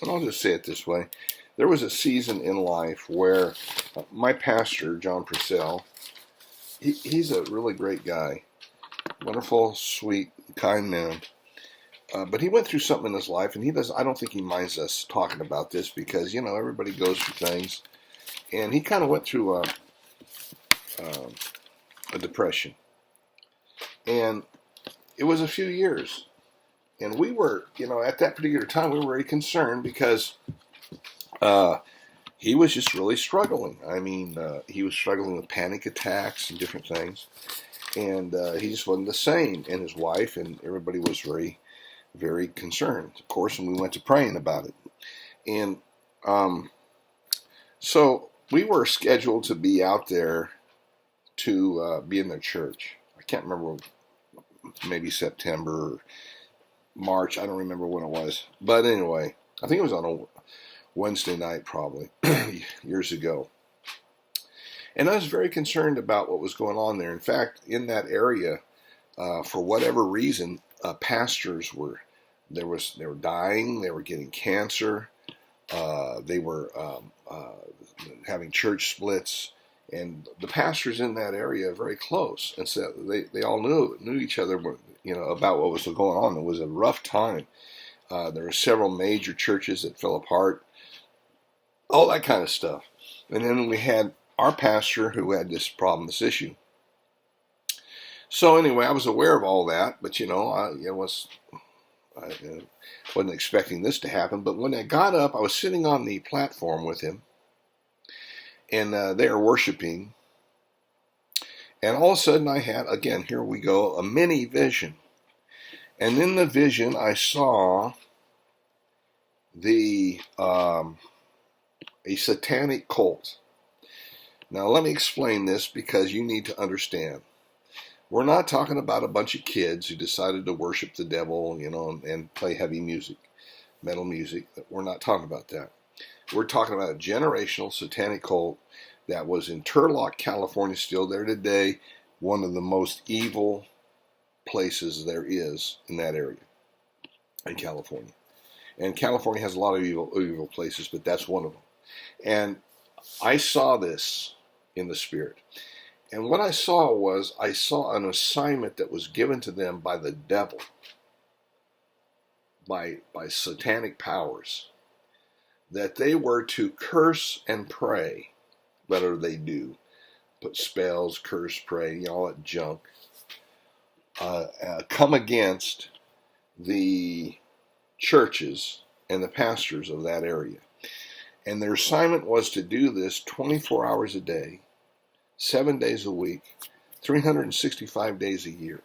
And I'll just say it this way. There was a season in life where my pastor, John Purcell, he's a really great guy. Wonderful, sweet, kind man. But he went through something in his life, and I don't think he minds us talking about this because, everybody goes through things. And he kind of went through a depression. And it was a few years. And we were, at that particular time, we were very concerned because he was just really struggling. I mean, he was struggling with panic attacks and different things. And he just wasn't the same. And his wife and everybody was very, very concerned, of course, and we went to praying about it. And so we were scheduled to be out there to be in their church. I can't remember, maybe September or March. I don't remember when it was. But anyway, I think it was on a Wednesday night probably, years ago. And I was very concerned about what was going on there. In fact, in that area, for whatever reason, pastors were dying. They were getting cancer. They were having church splits, and the pastors in that area are very close, and so they all knew each other, about what was going on. It was a rough time. There were several major churches that fell apart, all that kind of stuff. And then we had our pastor who had this problem, this issue. So anyway, I was aware of all that, but I wasn't expecting this to happen. But when I got up, I was sitting on the platform with him, and they were worshiping. And all of a sudden I had, again, here we go, a mini vision. And in the vision I saw a satanic cult. Now let me explain this because you need to understand. We're not talking about a bunch of kids who decided to worship the devil, and play heavy music, metal music. We're not talking about that. We're talking about a generational satanic cult that was in Turlock, California, still there today, one of the most evil places there is in that area, in California. And California has a lot of evil places, but that's one of them. And I saw this in the spirit. And what I saw was, an assignment that was given to them by the devil, by satanic powers, that they were to curse and pray, whatever they do, put spells, curse, pray, all that junk, come against the churches and the pastors of that area. And their assignment was to do this 24 hours a day, 7 days a week, 365 days a year.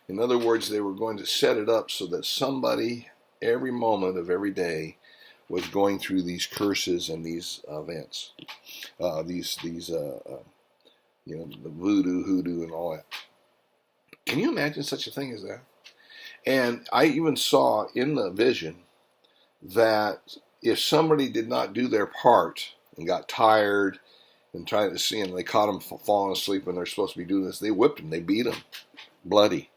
In other words, they were going to set it up so that somebody, every moment of every day, was going through these curses and these events, the voodoo, hoodoo, and all that. Can you imagine such a thing as that? And I even saw in the vision that if somebody did not do their part and got tired and trying to see, and they caught them falling asleep when they're supposed to be doing this, they whipped them, they beat them, bloody.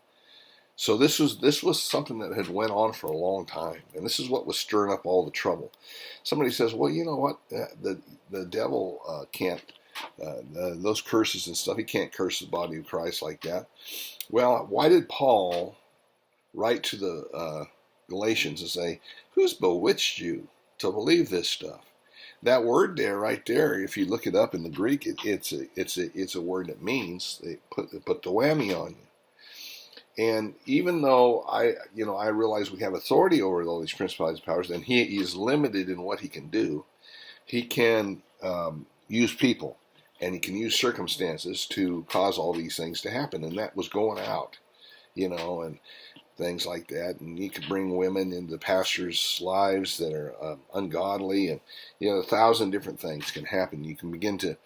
So this was something that had went on for a long time, and this is what was stirring up all the trouble. Somebody says, well, you know what, the devil can't, those curses and stuff, he can't curse the body of Christ like that. Well, why did Paul write to the Galatians and say, who's bewitched you to believe this stuff? That word there, right there, if you look it up in the Greek, it's a word that means they put the whammy on you. And even though I realize we have authority over all these principalities and powers, and he is limited in what he can do, he can use people, and he can use circumstances to cause all these things to happen. And that was going out, and things like that. And he could bring women into pastors' lives that are ungodly, and 1,000 different things can happen. You can begin to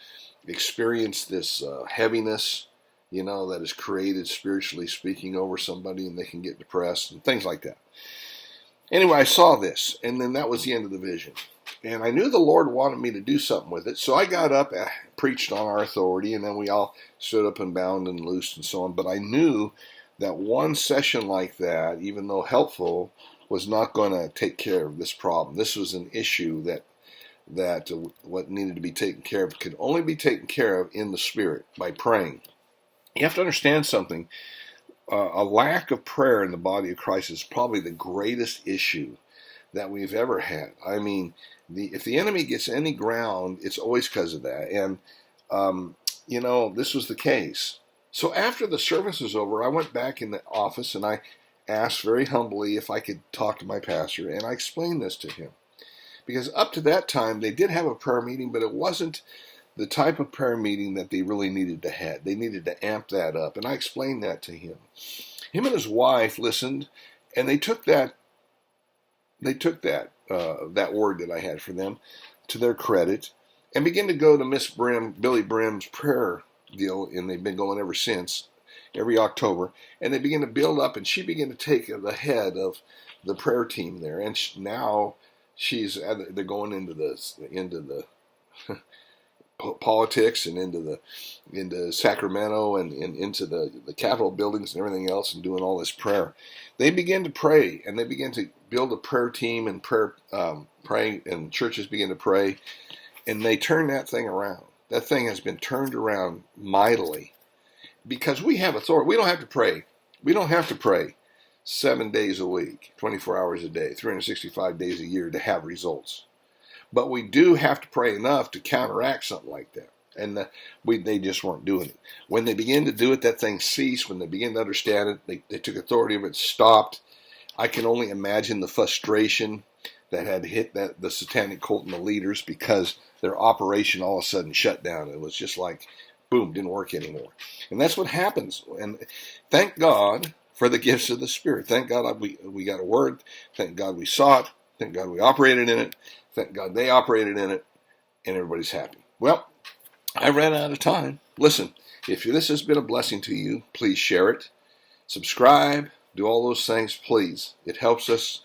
experience this heaviness, that is created spiritually speaking over somebody, and they can get depressed and things like that. Anyway, I saw this, and then that was the end of the vision. And I knew the Lord wanted me to do something with it, so I got up, preached on our authority, and then we all stood up and bound and loosed and so on. But I knew that one session like that, even though helpful, was not going to take care of this problem. This was an issue that what needed to be taken care of could only be taken care of in the Spirit by praying. You have to understand something. A lack of prayer in the body of Christ is probably the greatest issue that we've ever had. I mean, if the enemy gets any ground, it's always because of that. And, this was the case. So after the service was over, I went back in the office and I asked very humbly if I could talk to my pastor, and I explained this to him. Because up to that time, they did have a prayer meeting, but it wasn't the type of prayer meeting that they really needed to have. They needed to amp that up, and I explained that to him. Him and his wife listened, and they took that word that I had for them to their credit, and began to go to Miss Billy Brim's prayer deal, and they've been going ever since, every October, and they began to build up, and she began to take the head of the prayer team there, and now they're going into the politics and into Sacramento and into the Capitol buildings and everything else, and doing all this prayer. They began to pray, and they began to build a prayer team and praying, and churches began to pray, and they turned that thing around. That thing has been turned around mightily because we have authority. We don't have to pray. We don't have to pray 7 days a week, 24 hours a day, 365 days a year to have results. But we do have to pray enough to counteract something like that. And they just weren't doing it. When they began to do it, that thing ceased. When they began to understand it, they took authority of it, stopped. I can only imagine the frustration that had hit the satanic cult and the leaders because their operation all of a sudden shut down. It was just like, boom, didn't work anymore. And that's what happens. And thank God for the gifts of the Spirit. Thank God we got a word. Thank God we saw it. Thank God we operated in it. Thank God they operated in it. And everybody's happy. Well, I ran out of time. Listen, if this has been a blessing to you, please share it. Subscribe. Do all those things, please. It helps us,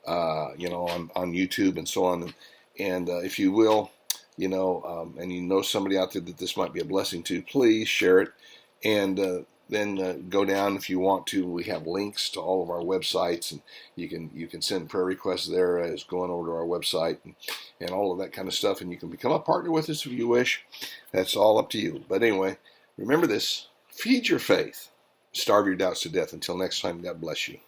on YouTube and so on. And if you will, and you know somebody out there that this might be a blessing to, please share it. And then go down if you want to. We have links to all of our websites, and you can send prayer requests there as going over to our website and all of that kind of stuff. And you can become a partner with us if you wish. That's all up to you. But anyway, remember this: feed your faith, starve your doubts to death. Until next time, God bless you.